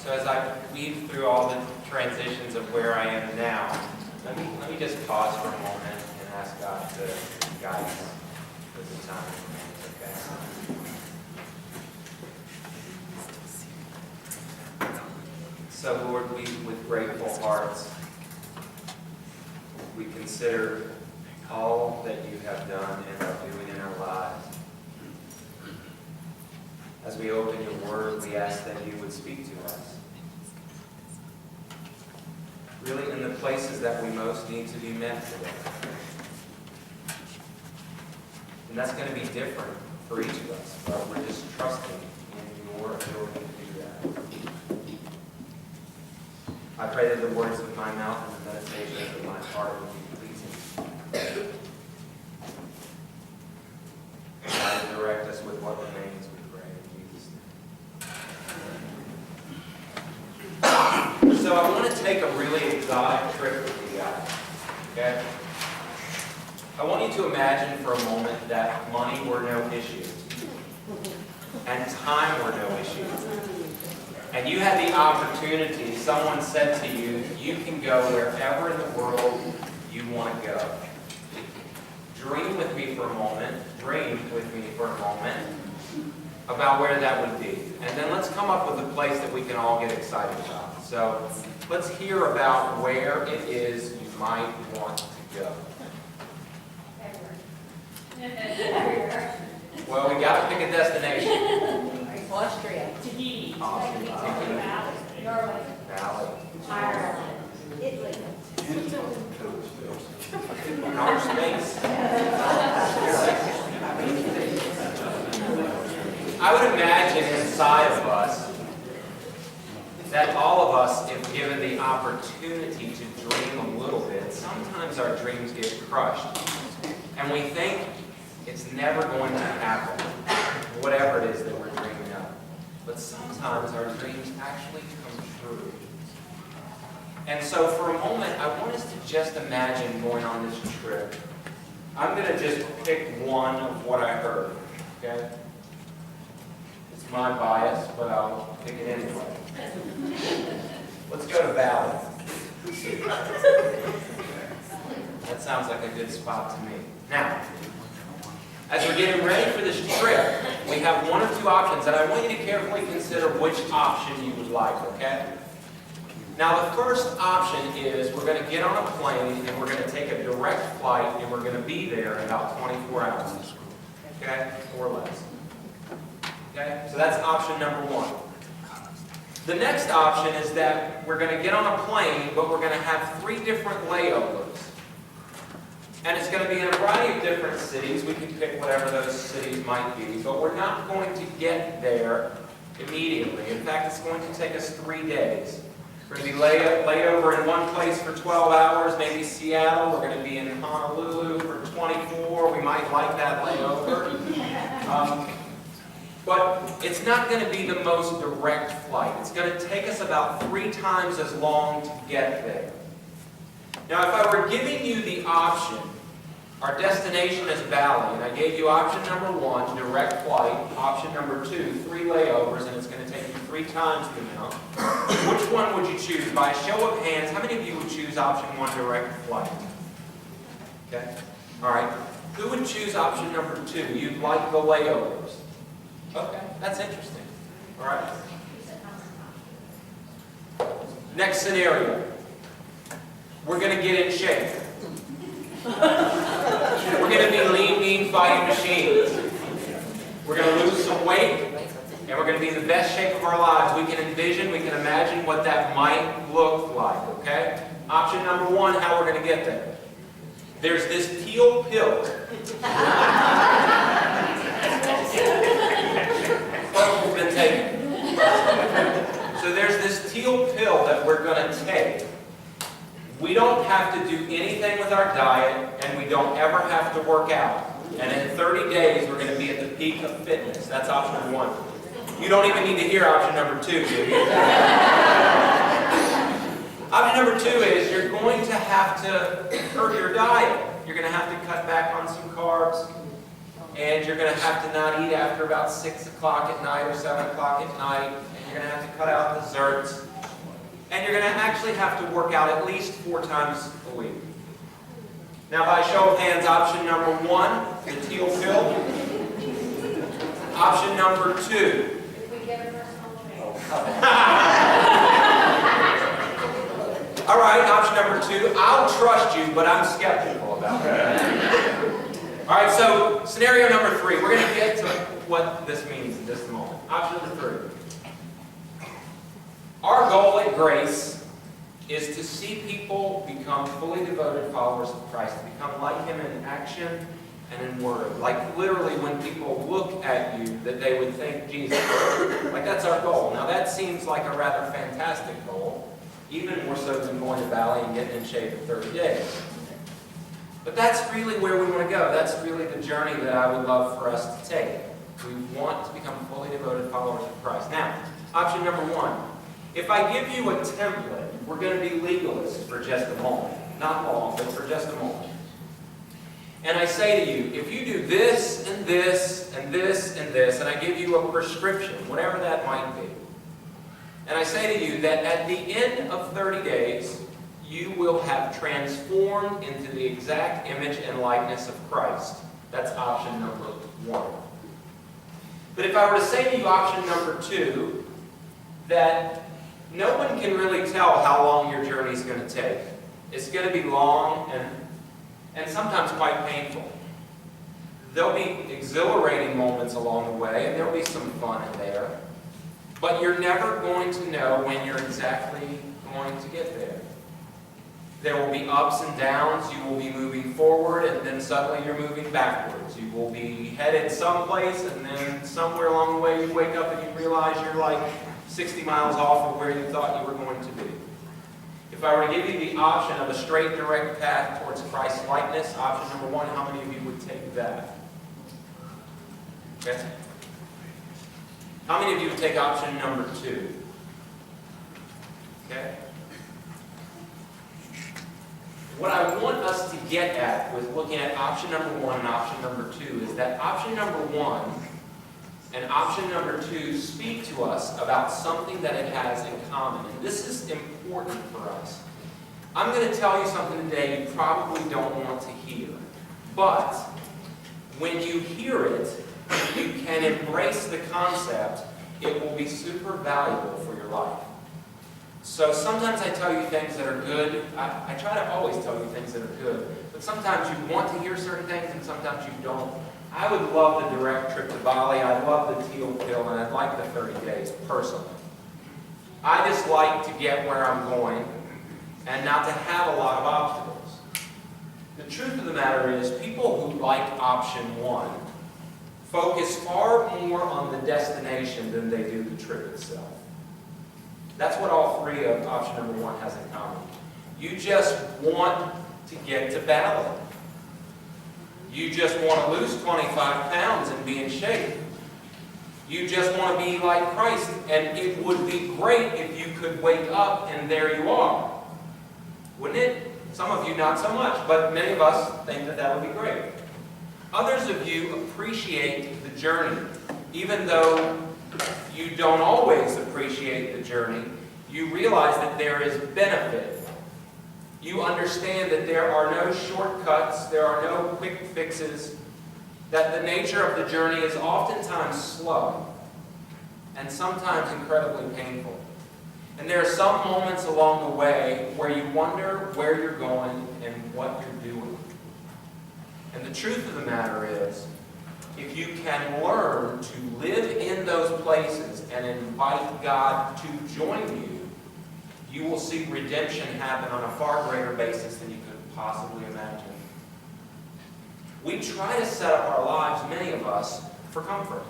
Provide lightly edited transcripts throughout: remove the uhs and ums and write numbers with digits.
So as I weave through all the transitions of where I am now, let me just pause for a moment and ask God to guide us with the time remains, okay? So Lord, we, with grateful hearts, we consider all that you have done and are doing in our lives. As we open your word, we ask that you would speak to us. Really in the places that we most need to be met today. And that's going to be different for each of us, but we're just trusting in your ability to do that. I pray that the words of my mouth and the meditations of my heart will be pleasing. God, direct us with what remains, we pray in Jesus' name. So I want to take a really exotic trip with you guys. Okay? I want you to imagine for a moment that money were no issue. And time were no issue. And you had the opportunity, someone said to you, you can go wherever in the world you want to go. Dream with me for a moment about where that would be. And then let's come up with a place that we can all get excited about. So let's hear about where it is you might want to go. Well, we got to pick a destination. Austria. Tahiti. Norway. Valley. Ireland. Italy. Outer space. I would imagine inside of us that all of us, if given the opportunity to dream a little bit, sometimes our dreams get crushed. And we think it's never going to happen, whatever it is that we're dreaming of. But sometimes our dreams actually come true. And so for a moment, I want us to just imagine going on this trip. I'm going to just pick one of what I heard, okay? It's my bias, but I'll pick it anyway. Let's go to Valley. That sounds like a good spot to me. Now, as we're getting ready for this trip, we have one or two options, and I want you to carefully consider which option you would like, okay? Now, the first option is we're going to get on a plane, and we're going to take a direct flight, and we're going to be there in about 24 hours, okay? Or less. Okay? So that's option number one. The next option is that we're going to get on a plane, but we're going to have 3 different layovers. And it's going to be in a variety of different cities. We can pick whatever those cities might be, but we're not going to get there immediately. In fact, it's going to take us 3 days. We're going to be laid over in one place for 12 hours, maybe Seattle. We're going to be in Honolulu for 24. We might like that layover. But it's not going to be the most direct flight. It's going to take us about 3 times as long to get there. Now, if I were giving you the option, our destination is Valley, and I gave you option number 1, direct flight, option number 2, 3 layovers, and it's going to take you 3 times the amount, which one would you choose? By a show of hands, how many of you would choose option 1, direct flight? Okay? All right. Who would choose option number 2? You'd like the layovers. Okay, that's interesting. All right. Next scenario. We're going to get in shape. We're going to be lean, mean, fighting machines. We're going to lose some weight, and we're going to be in the best shape of our lives. We can imagine what that might look like, okay? Option number 1, how we're going to get there. There's this teal pill. Purple's been taken. So there's this teal pill that we're going to take. We don't have to do anything with our diet, and we don't ever have to work out. And in 30 days, we're going to be at the peak of fitness. That's option 1. You don't even need to hear option number 2, do you? Option number 2 is you're going to have to hurt your diet. You're going to have to cut back on some carbs. and you're going to have to not eat after about 6 o'clock at night or 7 o'clock at night, and you're going to have to cut out desserts, and you're going to actually have to work out at least 4 times a week. Now, by show of hands, option number 1, the teal pill. Option number 2. If we get a personal trainer. All right, option number 2. I'll trust you, but I'm skeptical about that. All right, so scenario number 3. We're going to get to what this means in just a moment. Option number 3. Our goal at Grace is to see people become fully devoted followers of Christ, to become like Him in action and in word. Like literally when people look at you, that they would think Jesus. Like that's our goal. Now that seems like a rather fantastic goal, even more so than going to Valley and getting in shape in 30 days. But that's really where we want to go. That's really the journey that I would love for us to take. We want to become fully devoted followers of Christ. Now, option number 1. If I give you a template, we're going to be legalists for just a moment. Not long, but for just a moment. And I say to you, if you do this and this and this and this, and I give you a prescription, whatever that might be, and I say to you that at the end of 30 days, you will have transformed into the exact image and likeness of Christ. That's option number 1. But if I were to say to you option number 2, that no one can really tell how long your journey is going to take. It's going to be long and sometimes quite painful. There'll be exhilarating moments along the way, and there'll be some fun in there. But you're never going to know when you're exactly going to get there. There will be ups and downs. You will be moving forward, and then suddenly you're moving backwards. You will be headed someplace, and then somewhere along the way you wake up and you realize you're like 60 miles off of where you thought you were going to be. If I were to give you the option of a straight, direct path towards Christ's likeness, option number 1, how many of you would take that? Okay. How many of you would take option number 2? Okay. What I want us to get at with looking at option number 1 and option number 2 is that option number 1 and option number 2 speak to us about something that it has in common. And this is important for us. I'm going to tell you something today you probably don't want to hear. But when you hear it, you can embrace the concept. It will be super valuable for your life. So sometimes I tell you things that are good. I try to always tell you things that are good. But sometimes you want to hear certain things and sometimes you don't. I would love the direct trip to Bali. I love the teal pill, and I'd like the 30 days, personally. I just like to get where I'm going and not to have a lot of obstacles. The truth of the matter is, people who like option 1 focus far more on the destination than they do the trip itself. That's what all 3 of option number 1 has in common. You just want to get to Bali. You just want to lose 25 pounds and be in shape. You just want to be like Christ. And it would be great if you could wake up and there you are. Wouldn't it? Some of you not so much, but many of us think that that would be great. Others of you appreciate the journey. Even though you don't always appreciate the journey, you realize that there is benefit. You understand that there are no shortcuts, there are no quick fixes, that the nature of the journey is oftentimes slow and sometimes incredibly painful. And there are some moments along the way where you wonder where you're going and what you're doing. And the truth of the matter is, if you can learn to live in those places and invite God to join you, you will see redemption happen on a far greater basis than you could possibly imagine. We try to set up our lives, many of us, for comfort.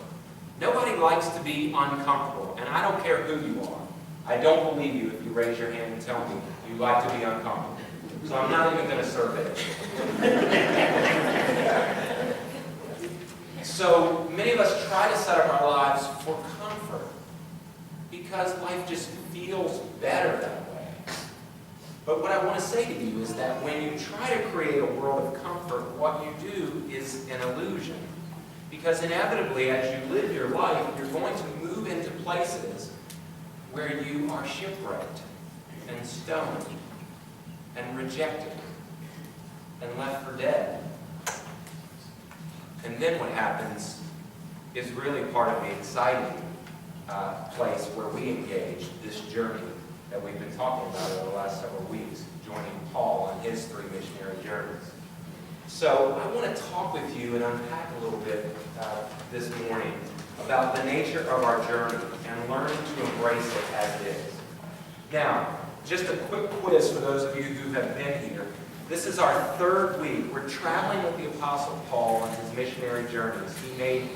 Nobody likes to be uncomfortable, and I don't care who you are. I don't believe you if you raise your hand and tell me you like to be uncomfortable. So I'm not even going to survey it. So many of us try to set up our lives for comfort because life just feels better that way. But what I want to say to you is that when you try to create a world of comfort, what you do is an illusion. Because inevitably, as you live your life, you're going to move into places where you are shipwrecked and stoned and rejected and left for dead. And then what happens is really part of the exciting place where we engage this journey that we've been talking about over the last several weeks, joining Paul on his 3 missionary journeys. So I want to talk with you and unpack a little bit this morning about the nature of our journey and learning to embrace it as it is. Now, just a quick quiz for those of you who have been here. This is our 3rd week. We're traveling with the Apostle Paul on his missionary journeys. He made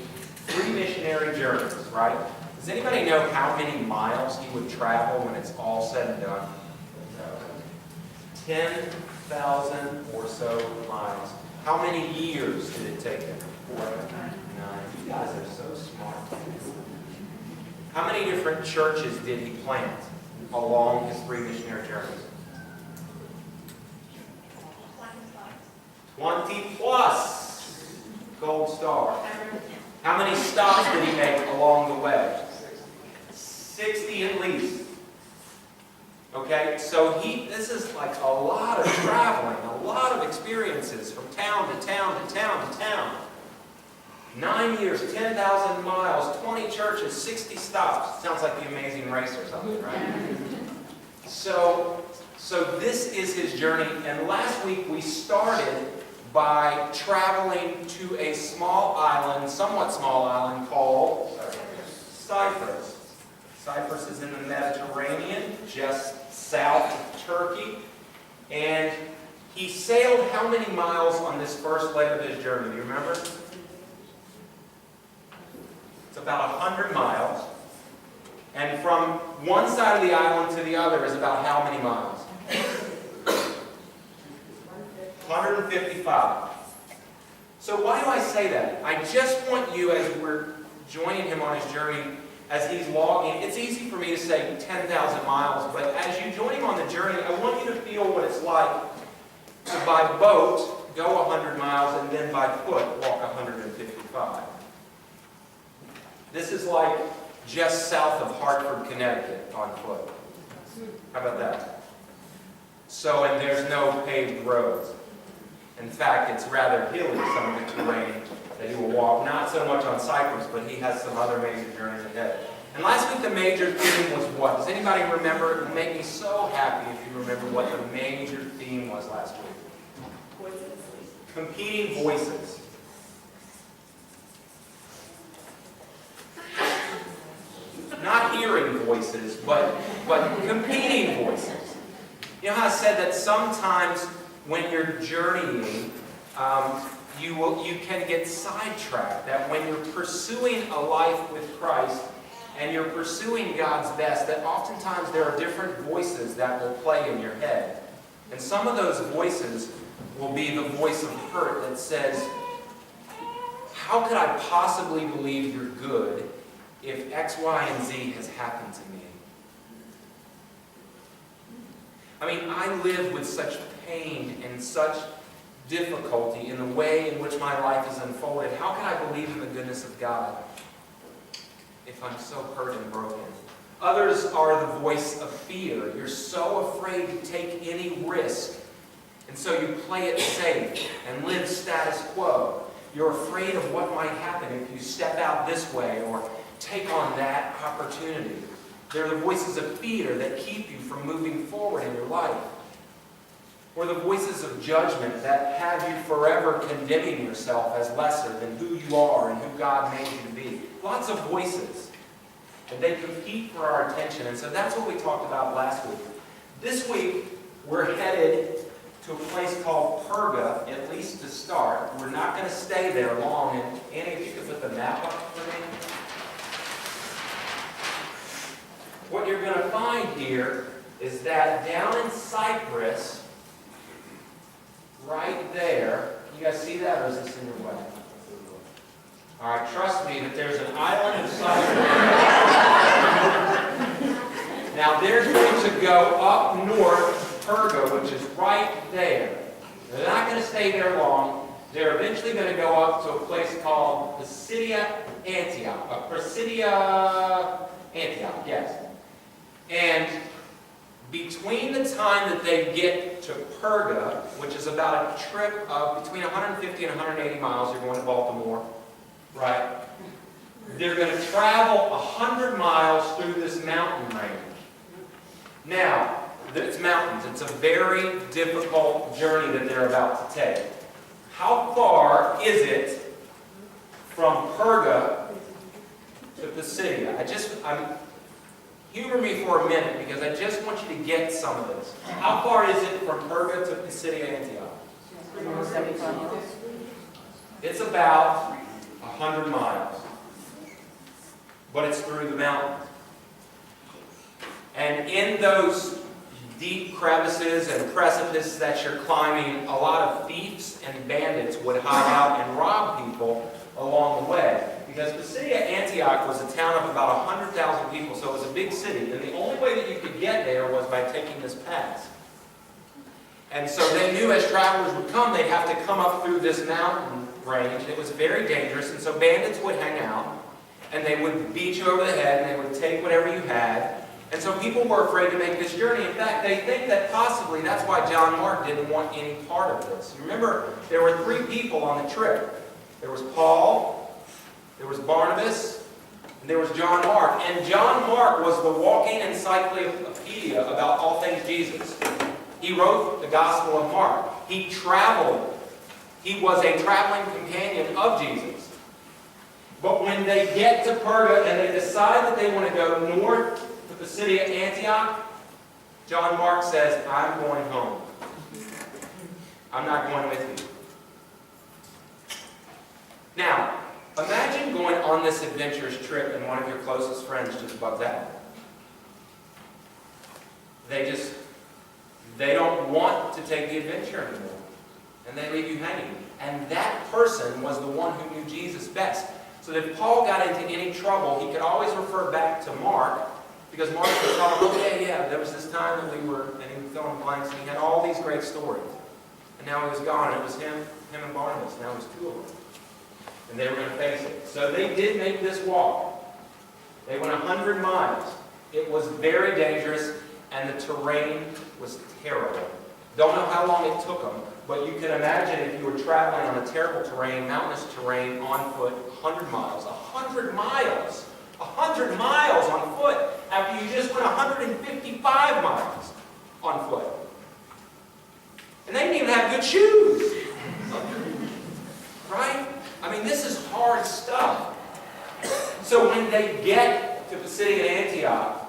3 missionary journeys, right? Does anybody know how many miles he would travel when it's all said and done? 10,000 or so miles. How many years did it take him? 9. You guys are so smart. How many different churches did he plant along his 3 missionary journeys? 20 plus. Gold star. How many stops did he make along the way? 60 at least. Okay, so this is like a lot of traveling, a lot of experiences from town to town to town to town. 9 years, 10,000 miles, 20 churches, 60 stops. Sounds like the Amazing Race or something, right? So this is his journey, and last week we started by traveling to a small island, somewhat small island called Cyprus. Cyprus is in the Mediterranean, just south of Turkey. And he sailed how many miles on this first leg of his journey? Do you remember? It's about 100 miles. And from one side of the island to the other is about how many miles? 155. So why do I say that? I just want you, as we're joining him on his journey, as he's logging, it's easy for me to say 10,000 miles, but as you join him on the journey, I want you to feel what it's like to, by boat, go 100 miles, and then by foot, walk 155. This is like just south of Hartford, Connecticut, on foot. How about that? So, and there's no paved roads. In fact, it's rather hilly, some of the terrain that he will walk. Not so much on Cyprus, but he has some other major journeys ahead. And last week the major theme was what? Does anybody remember? It would make me so happy if you remember what the major theme was last week. Voices. Competing voices. Not hearing voices, but competing voices. You know how I said that sometimes when you're journeying, you can get sidetracked. That when you're pursuing a life with Christ and you're pursuing God's best, that oftentimes there are different voices that will play in your head. And some of those voices will be the voice of hurt that says, how could I possibly believe you're good if X, Y, and Z has happened to me? I mean, I live with such pain and such difficulty in the way in which my life is unfolded. How can I believe in the goodness of God if I'm so hurt and broken? Others are the voice of fear. You're so afraid to take any risk, and so you play it safe and live status quo. You're afraid of what might happen if you step out this way or take on that opportunity. They're the voices of fear that keep you from moving forward in your life. Or the voices of judgment that have you forever condemning yourself as lesser than who you are and who God made you to be. Lots of voices. And they compete for our attention. And so that's what we talked about last week. This week, we're headed to a place called Perga, at least to start. We're not going to stay there long. And Annie, if you could put the map up for me. What you're going to find here is that down in Cyprus, right there, you guys see that, or is this in your way? All right, trust me that there's an island of Cyprus. Now they're going to go up north to Perga, which is right there. They're not going to stay there long. They're eventually going to go up to a place called Pisidia Antioch. Pisidia Antioch, yes. And between the time that they get to Perga, which is about a trip of between 150 and 180 miles, you're going to Baltimore, right? They're going to travel 100 miles through this mountain range. Now, it's mountains. It's a very difficult journey that they're about to take. How far is it from Perga to Pisidia? Humor me for a minute, because I just want you to get some of this. How far is it from Perga to Pisidia Antioch? It's about 100 miles. But it's through the mountains. And in those deep crevices and precipices that you're climbing, a lot of thieves and bandits would hide out and rob people along the way. Because Pisidia Antioch was a town of about 100,000 people, so it was a big city. And the only way that you could get there was by taking this pass. And so they knew as travelers would come, they'd have to come up through this mountain range. It was very dangerous, and so bandits would hang out, and they would beat you over the head, and they would take whatever you had. And so people were afraid to make this journey. In fact, they think that possibly that's why John Mark didn't want any part of this. Remember, there were 3 people on the trip. There was Paul, there was Barnabas, and there was John Mark. And John Mark was the walking encyclopedia about all things Jesus. He wrote the Gospel of Mark. He traveled. He was a traveling companion of Jesus. But when they get to Perga and they decide that they want to go north to Pisidia Antioch, John Mark says, I'm going home. I'm not going with you. Now, imagine going on this adventurous trip and one of your closest friends just bugs out. They don't want to take the adventure anymore. And they leave you hanging. And that person was the one who knew Jesus best. So that if Paul got into any trouble, he could always refer back to Mark, because Mark would tell him, oh yeah, there was this time that we were, and he would fill in blanks, and he had all these great stories. And now he was gone. It was him and Barnabas. Now it was 2 of them. And they were going to face it. So they did make this walk. They went 100 miles. It was very dangerous, and the terrain was terrible. Don't know how long it took them, but you can imagine if you were traveling on a terrible terrain, mountainous terrain, on foot, 100 miles. 100 miles! 100 miles on foot after you just went 155 miles on foot. And they didn't even have good shoes. Right? I mean, this is hard stuff. So when they get to Pisidia Antioch,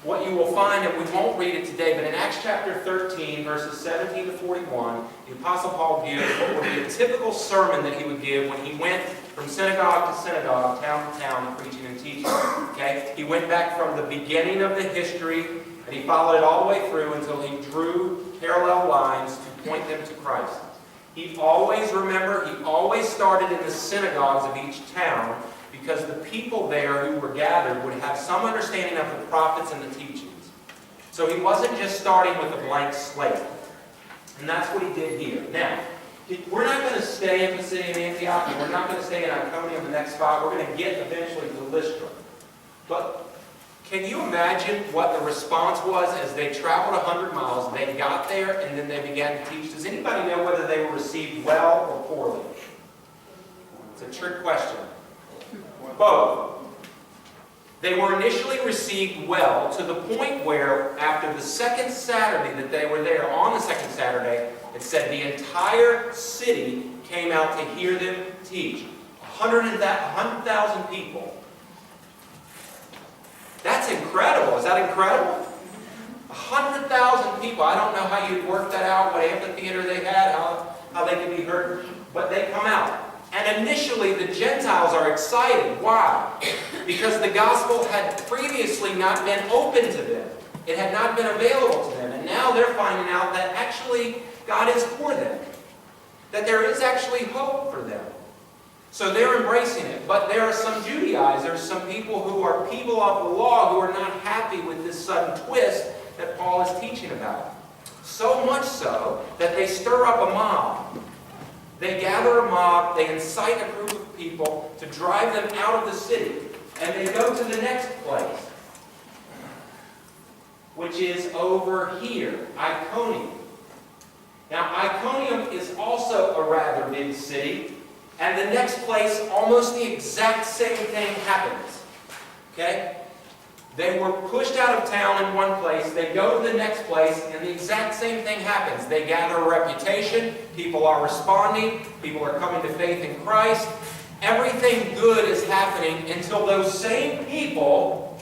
what you will find, and we won't read it today, but in Acts chapter 13, verses 17 to 41, the Apostle Paul gives what would be a typical sermon that he would give when he went from synagogue to synagogue, town to town, preaching and teaching. Okay? He went back from the beginning of the history, and he followed it all the way through until he drew parallel lines to point them to Christ. He always started in the synagogues of each town, because the people there who were gathered would have some understanding of the prophets and the teachings. So he wasn't just starting with a blank slate. And that's what he did here. Now, we're not going to stay in Pisidia Antioch, and we're not going to stay in Iconium the next spot. We're going to get eventually to Lystra. But can you imagine what the response was as they traveled 100 miles, they got there, and then they began to teach? Does anybody know whether they were received well or poorly? It's a trick question. Both. They were initially received well, to the point where after the second Saturday that they were there, on the second Saturday, it said the entire city came out to hear them teach. 100,000 people. That's incredible. Is that incredible? 100,000 people. I don't know how you'd work that out, what amphitheater they had, how they could be heard, but they come out. And initially, the Gentiles are excited. Why? Because the gospel had previously not been open to them. It had not been available to them. And now they're finding out that actually God is for them. That there is actually hope for them. So they're embracing it. But there are some Judaizers, some people who are people of the law, who are not happy with this sudden twist that Paul is teaching about. So much so that they stir up a mob. They gather a mob, they incite a group of people to drive them out of the city. And they go to the next place, which is over here, Iconium. Now, Iconium is also a rather big city, and the next place, almost the exact same thing happens. Okay? They were pushed out of town in one place, they go to the next place, and the exact same thing happens. They gather a reputation, people are responding, people are coming to faith in Christ. Everything good is happening until those same people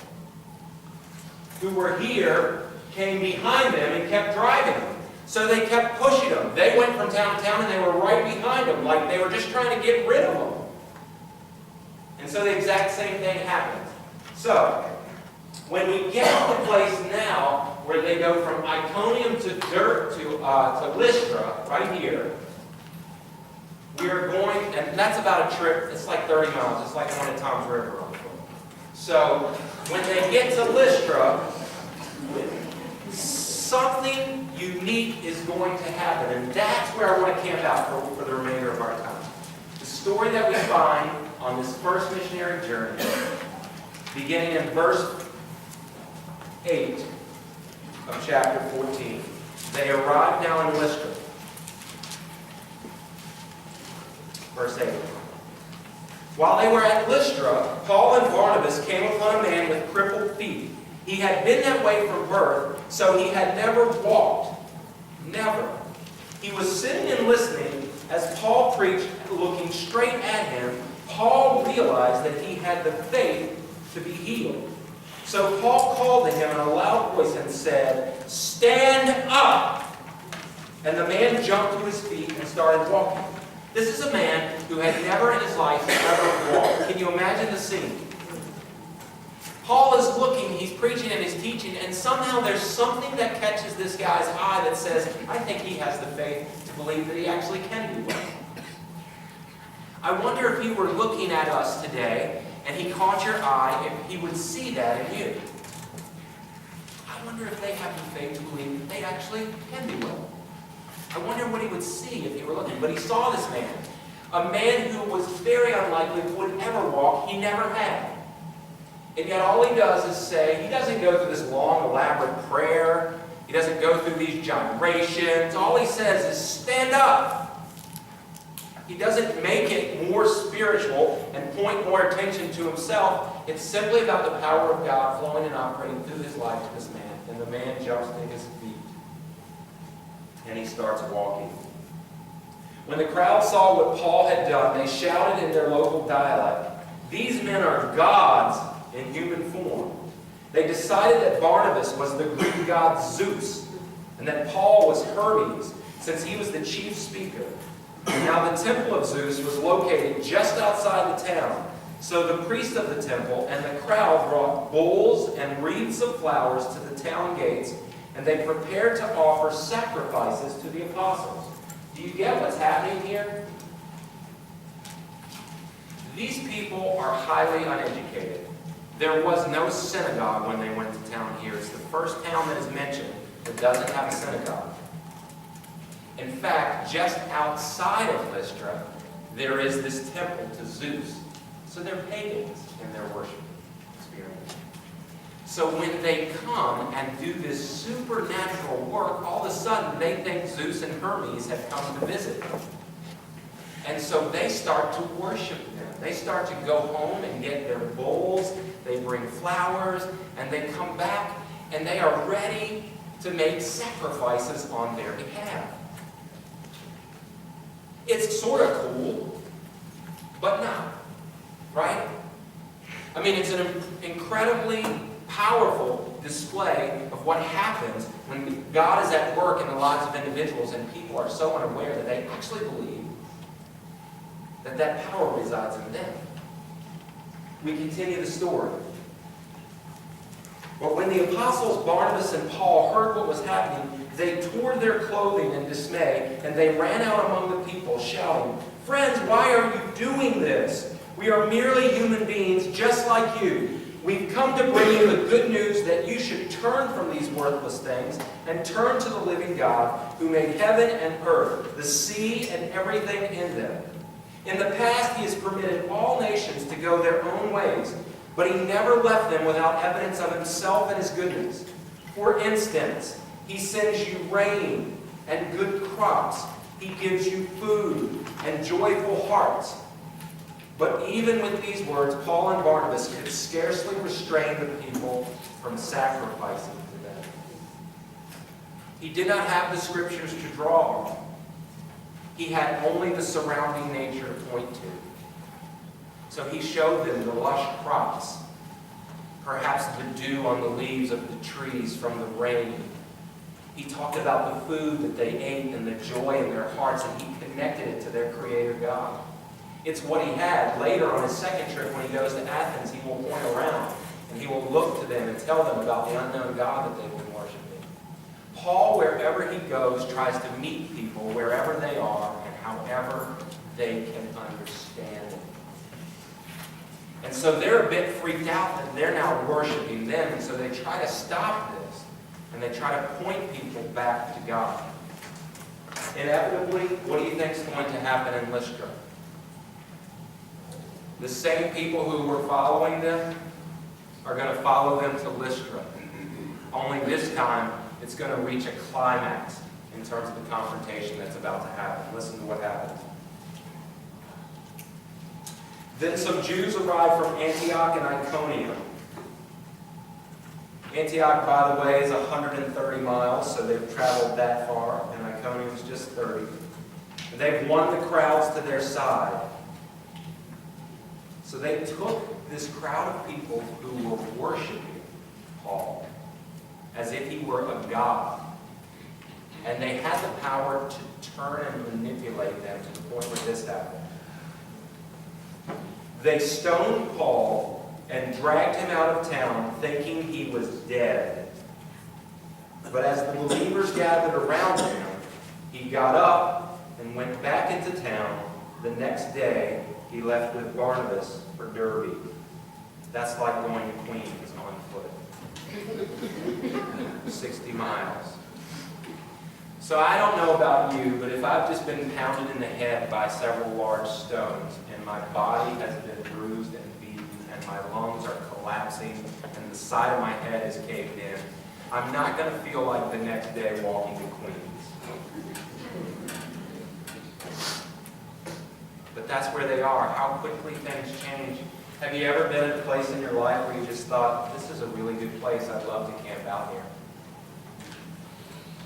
who were here came behind them and kept driving them. So they kept pushing them. They went from town to town and they were right behind them, like they were just trying to get rid of them. And so the exact same thing happens. So, when we get to the place now where they go from Iconium to Lystra, right here, we are going, and that's about a trip, it's like 30 miles, it's like going to Tom's River on foot. So, when they get to Lystra, something unique is going to happen, and that's where I want to camp out for the remainder of our time. The story that we find on this first missionary journey, beginning in verse 8 of chapter 14. They arrive now in Lystra. Verse 8. While they were at Lystra, Paul and Barnabas came upon a man with crippled feet. He had been that way from birth, so he had never walked. Never. He was sitting and listening as Paul preached, looking straight at him. Paul realized that he had the faith to be healed. So Paul called to him in a loud voice and said, "Stand up!" And the man jumped to his feet and started walking. This is a man who had never in his life ever walked. Can you imagine the scene? Paul is looking, he's preaching and he's teaching, and somehow there's something that catches this guy's eye that says, I think he has the faith to believe that he actually can do well. I wonder if he were looking at us today and he caught your eye, if he would see that in you. I wonder if they have the faith to believe that they actually can do well. I wonder what he would see if he were looking. But he saw this man, a man who was very unlikely would ever walk. He never had. And yet all he does is say, he doesn't go through this long, elaborate prayer. He doesn't go through these gyrations. All he says is, stand up. He doesn't make it more spiritual and point more attention to himself. It's simply about the power of God flowing and operating through his life to this man. And the man jumps to his feet. And he starts walking. When the crowd saw what Paul had done, they shouted in their local dialect, "These men are gods in human form." They decided that Barnabas was the Greek god Zeus, and that Paul was Hermes, since he was the chief speaker. Now the temple of Zeus was located just outside the town. So the priest of the temple and the crowd brought bowls and wreaths of flowers to the town gates, and they prepared to offer sacrifices to the apostles. Do you get what's happening here? These people are highly uneducated. There was no synagogue when they went to town here. It's the first town that is mentioned that doesn't have a synagogue. In fact, just outside of Lystra, there is this temple to Zeus. So they're pagans in their worship experience. So when they come and do this supernatural work, all of a sudden they think Zeus and Hermes have come to visit them. And so they start to worship them. They start to go home and get their bowls, they bring flowers, and they come back and they are ready to make sacrifices on their behalf. It's sort of cool, but not. Right? I mean, it's an incredibly powerful display of what happens when God is at work in the lives of individuals and people are so unaware that they actually believe that that power resides in them. We continue the story. But when the apostles Barnabas and Paul heard what was happening, they tore their clothing in dismay, and they ran out among the people, shouting, "Friends, why are you doing this? We are merely human beings just like you. We've come to bring you the good news that you should turn from these worthless things and turn to the living God who made heaven and earth, the sea and everything in them. In the past he has permitted all nations to go their own ways, but he never left them without evidence of himself and his goodness. For instance, he sends you rain and good crops. He gives you food and joyful hearts. But even with these words, Paul and Barnabas could scarcely restrain the people from sacrificing to them. He did not have the scriptures to draw on. He had only the surrounding nature to point to. So he showed them the lush crops, perhaps the dew on the leaves of the trees from the rain. He talked about the food that they ate and the joy in their hearts, and he connected it to their Creator God. It's what he had. Later on his second trip, when he goes to Athens, he will point around and he will look to them and tell them about the unknown God that they've been worshiping. Paul, wherever he goes, tries to meet people wherever they are and however they can understand it. And so they're a bit freaked out that they're now worshiping them, and so they try to stop this, and they try to point people back to God. Inevitably, what do you think is going to happen in Lystra? The same people who were following them are going to follow them to Lystra. Only this time, it's going to reach a climax in terms of the confrontation that's about to happen. Listen to what happens. Then some Jews arrived from Antioch and Iconium. Antioch, by the way, is 130 miles, so they've traveled that far, and Iconium is just 30. They've won the crowds to their side. So they took this crowd of people who were worshiping Paul as if he were a god. And they had the power to turn and manipulate them to the point where this happened. They stoned Paul and dragged him out of town, thinking he was dead. But as the believers gathered around him, he got up and went back into town. The next day, he left with Barnabas for Derbe. That's like going to Queens on foot. 60 miles. So I don't know about you, but if I've just been pounded in the head by several large stones, and my body has been bruised and beaten, and my lungs are collapsing, and the side of my head is caved in, I'm not going to feel like the next day walking to Queens. But that's where they are, how quickly things change. Have you ever been at a place in your life where you just thought, this is a really good place, I'd love to camp out here?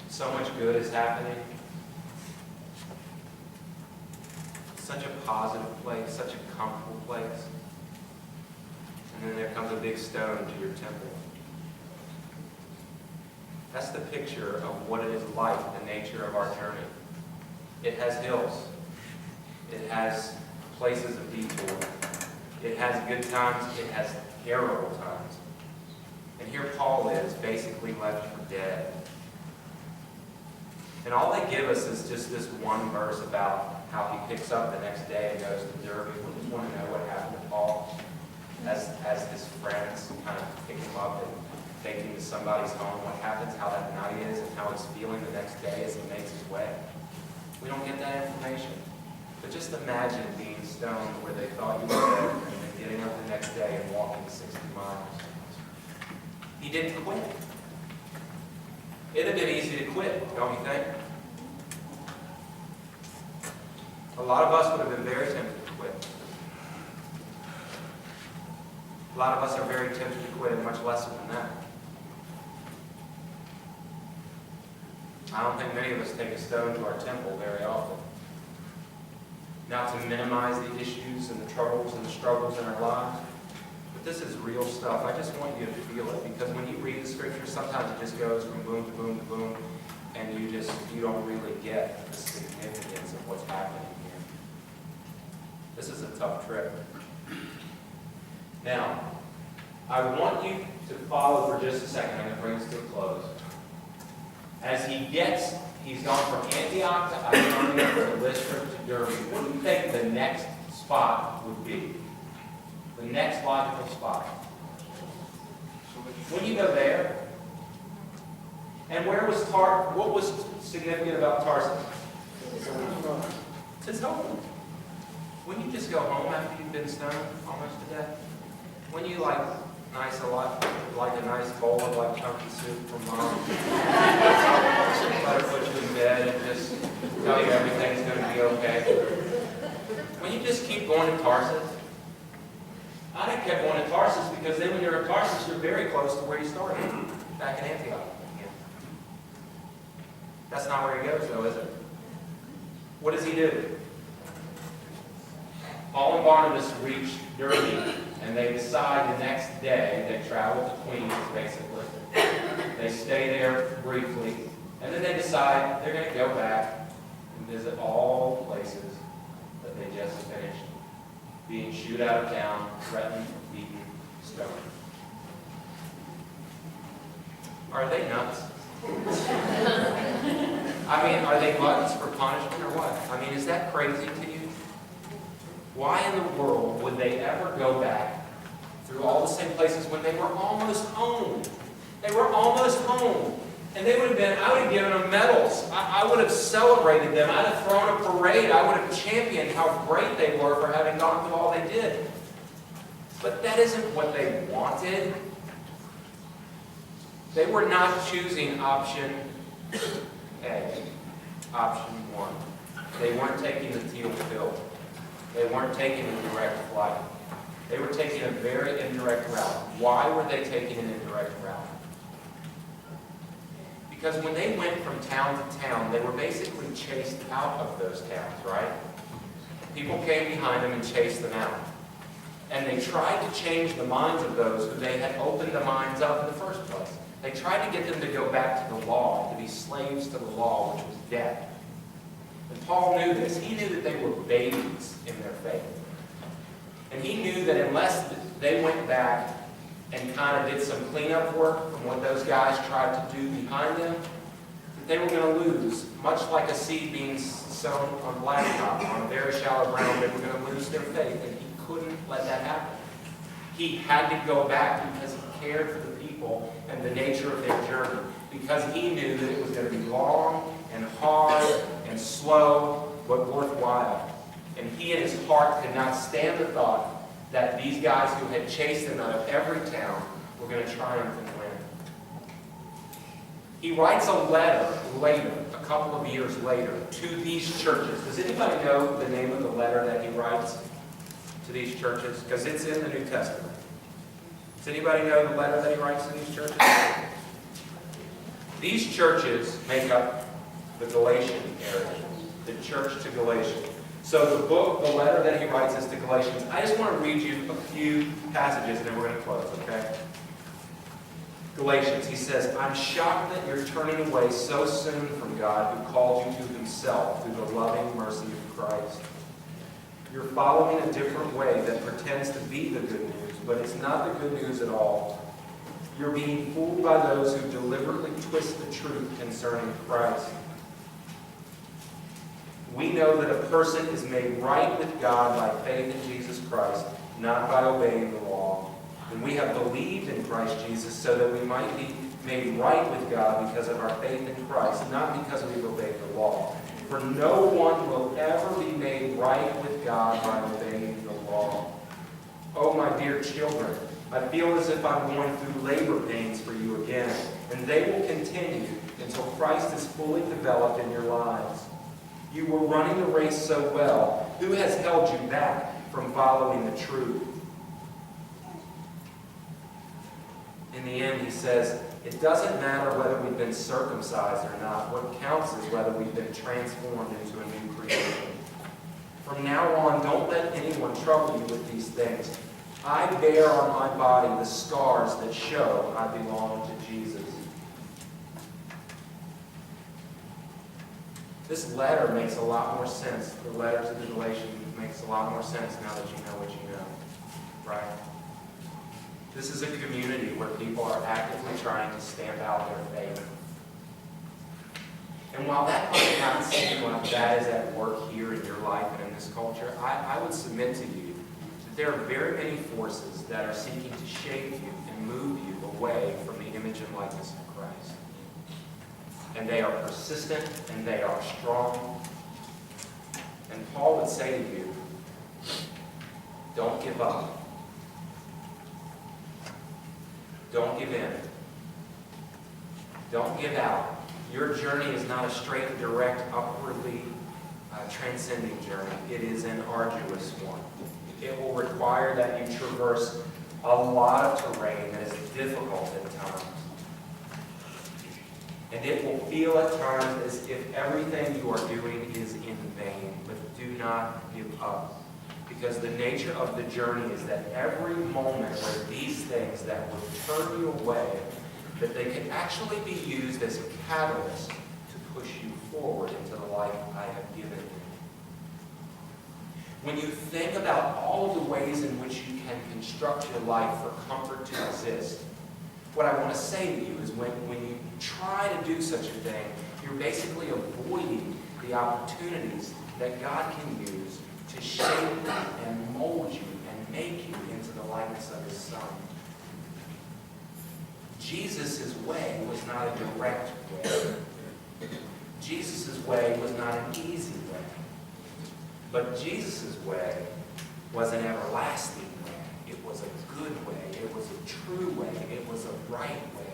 So much good is happening. Such a positive place, such a comfortable place. And then there comes a big stone to your temple. That's the picture of what it is like, the nature of our journey. It has hills. It has places of detour. It has good times. It has terrible times. And here Paul is, basically left for dead. And all they give us is just this one verse about how he picks up the next day and goes to Derbe. We just want to know what happened to Paul as his friends kind of pick him up and take him to somebody's home. What happens, how that night is, and how he's feeling the next day as he makes his way. We don't get that information. But just imagine being stoned where they thought you were dead and then getting up the next day and walking 60 miles. He didn't quit. It'd have been easy to quit, don't you think? A lot of us would have been very tempted to quit. A lot of us are very tempted to quit, and much less than that. I don't think many of us take a stone to our temple very often. Not to minimize the issues and the troubles and the struggles in our lives, but this is real stuff. I just want you to feel it, because when you read the scripture, sometimes it just goes from boom to boom to boom, and you don't really get the significance of what's happening here. This is a tough trip. Now, I want you to follow for just a second. I'm going to bring this to a close. As he's gone from Antioch to Iconium to Lystra to Derbe. What do you think the next spot would be? The next logical spot. When you go there, And what was significant about Tarsus? It's his home. When you just go home after you've been stoned almost to death, when you like a nice bowl of like chunky soup from mom, let her put you in bed and just tell you everything's going to be okay. When you just keep going to Tarsus, I kept going to Tarsus because then when you're in Tarsus, you're very close to where you started, back in Antioch. Yeah. That's not where he goes, though, is it? What does he do? Paul and Barnabas reach Derbe, and they decide the next day, they travel to Queens, basically. They stay there briefly, and then they decide they're going to go back and visit all the places that they just finished being shooed out of town, threatened, beaten, stoned. Are they nuts? I mean, are they gluttons for punishment or what? I mean, is that crazy to you? Why in the world would they ever go back through all the same places when they were almost home? They were almost home. And they would have been, I would have given them medals. I would have celebrated them. I'd have thrown a parade. I would have championed how great they were for having gone through all they did. But that isn't what they wanted. They were not choosing option A, option 1. They weren't taking the teal pill. They weren't taking a direct flight. They were taking a very indirect route. Why were they taking an indirect route? Because when they went from town to town, they were basically chased out of those towns, right? People came behind them and chased them out. And they tried to change the minds of those who they had opened the minds of in the first place. They tried to get them to go back to the law, to be slaves to the law, which was death. And Paul knew this. He knew that they were babies in their faith. And he knew that unless they went back and kind of did some cleanup work from what those guys tried to do behind them, that they were going to lose, much like a seed being sown on blacktop, on very shallow ground. They were going to lose their faith, and he couldn't let that happen. He had to go back because he cared for the people and the nature of their journey, because he knew that it was going to be long and hard and slow, but worthwhile. And he in his heart could not stand the thought that these guys who had chased him out of every town were going to triumph and win. He writes a letter later, a couple of years later, to these churches. Does anybody know the name of the letter that he writes to these churches? Because it's in the New Testament. Does anybody know the letter that he writes to these churches? These churches make up the Galatian area, the church to Galatia. So the letter that he writes is to Galatians. I just want to read you a few passages and then we're going to close, okay? Galatians, he says, I'm shocked that you're turning away so soon from God who called you to himself through the loving mercy of Christ. You're following a different way that pretends to be the good news, but it's not the good news at all. You're being fooled by those who deliberately twist the truth concerning Christ. We know that a person is made right with God by faith in Jesus Christ, not by obeying the law. And we have believed in Christ Jesus so that we might be made right with God because of our faith in Christ, not because we've obeyed the law. For no one will ever be made right with God by obeying the law. Oh, my dear children, I feel as if I'm going through labor pains for you again, and they will continue until Christ is fully developed in your lives. You were running the race so well. Who has held you back from following the truth? In the end, he says, it doesn't matter whether we've been circumcised or not. What counts is whether we've been transformed into a new creation. From now on, don't let anyone trouble you with these things. I bear on my body the scars that show I belong to Jesus. This letter makes a lot more sense. The letter to the Galatians makes a lot more sense now that you know what you know. Right? This is a community where people are actively trying to stamp out their faith. And while that might not seem like that is at work here in your life and in this culture, I would submit to you that there are very many forces that are seeking to shape you and move you away from the image and likeness of Christ. and they are persistent, and they are strong. And Paul would say to you, don't give up. Don't give in. Don't give out. Your journey is not a straight, direct, upwardly transcending journey. It is an arduous one. It will require that you traverse a lot of terrain that is difficult at times. And it will feel at times as if everything you are doing is in vain. But do not give up. Because the nature of the journey is that every moment where these things that would turn you away, that they can actually be used as a catalyst to push you forward into the life I have given you. When you think about all of the ways in which you can construct your life for comfort to exist, what I want to say to you is when you try to do such a thing, you're basically avoiding the opportunities that God can use to shape you and mold you and make you into the likeness of His Son. Jesus' way was not a direct way. Jesus' way was not an easy way. But Jesus' way was an everlasting way. It was a good way. It was a true way. It was a right way.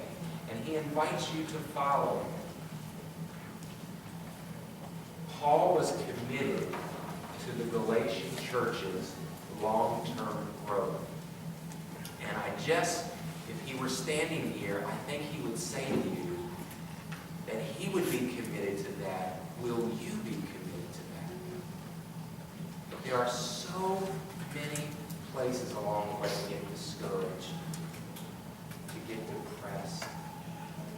And He invites you to follow Him. Paul was committed to the Galatian church's long-term growth. And if he were standing here, I think he would say to you that he would be committed to that. Will you be committed to that? There are so many places along the way to get discouraged, to get depressed,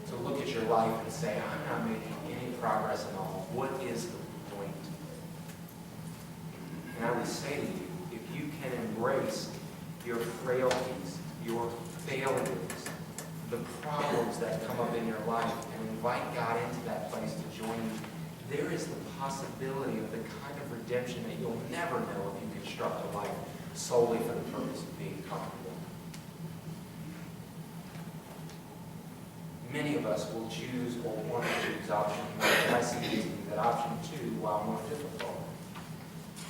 to look at your life and say, I'm not making any progress at all. What is the point? And I would say to you, if you can embrace your frailties, your failures, the problems that come up in your life, and invite God into that place to join you, there is the possibility of the kind of redemption that you'll never know if you construct a life solely for the purpose of being comfortable. Many of us will choose or want to choose option 1. I see easy that option 2, while more difficult,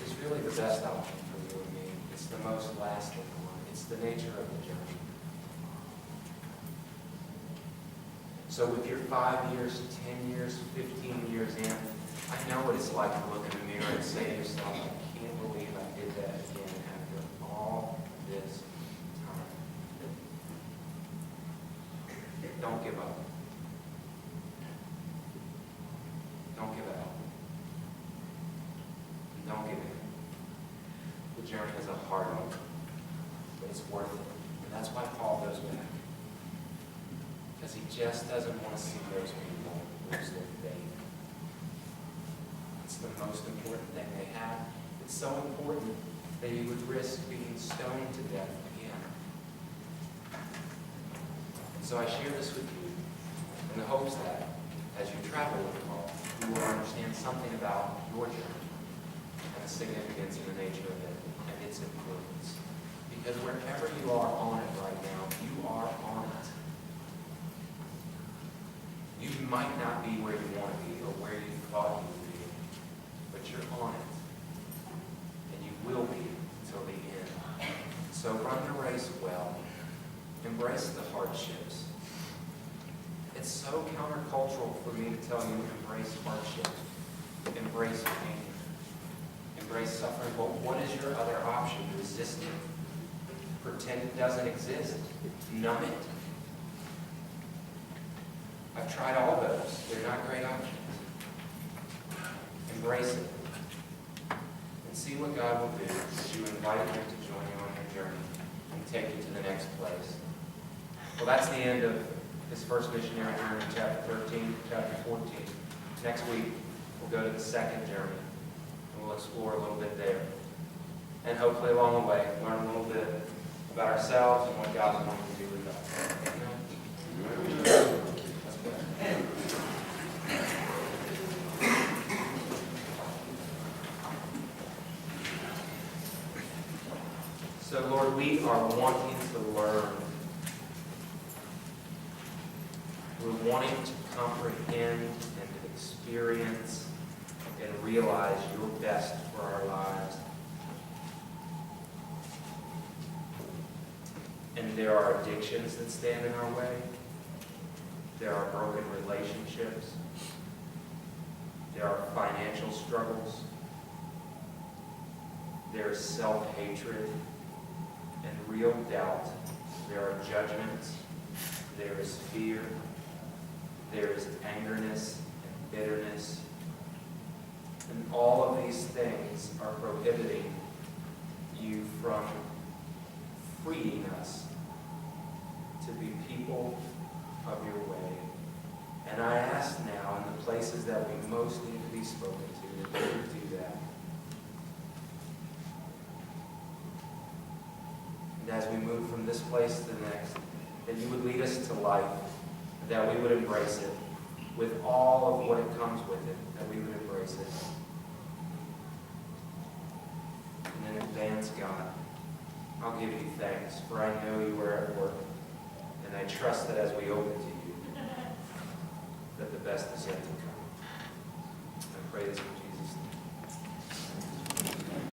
is really the best option for you and me. It's the most lasting one. It's the nature of the journey. So if you're 5 years, 10 years, 15 years in, I know what it's like to look in the mirror and say to yourself, I can't believe I did that again after all this time. Don't give up. Don't give up. Don't give in. The journey is a hard one, but it's worth it. And that's why Paul goes back. Because he just doesn't want to see those people lose their faith. It's the most important thing they have. It's so important that he would risk being stoned to death again. And so I share this with you in the hopes that as you travel with Paul, you will understand something about your journey and the significance and the nature of it and its importance. Because wherever you are on it right now, you are on it. You might not be where you want to be or where you thought you would be, but you're on it. And you will be until the end. So run the race well. Embrace the hardships. It's so countercultural for me to tell you embrace hardship. Embrace pain. Embrace suffering. But what is your other option? Resist it? Pretend it doesn't exist? Numb it? I've tried all those. They're not great options. Embrace it. And see what God will do as you invite Him to join you on your journey and take you to the next place. Well, that's the end of this first missionary journey, chapter 13, chapter 14. Next week, we'll go to the second journey, and we'll explore a little bit there. And hopefully along the way, learn a little bit about ourselves and what God's wanting to do with us. Amen. So, Lord, we are wanting to learn We're wanting to comprehend and to experience and realize your best for our lives. And there are addictions that stand in our way. There are broken relationships. There are financial struggles. There is self-hatred and real doubt. There are judgments. There is fear. There is angerness and bitterness. And all of these things are prohibiting you from freeing us to be people of your way. And I ask now, in the places that we most need to be spoken to, that you would do that. And as we move from this place to the next, that you would lead us to life, that we would embrace it with all of what it comes with it, that we would embrace it. And in advance, God, I'll give you thanks, for I know you are at work, and I trust that as we open to you, that the best is yet to come.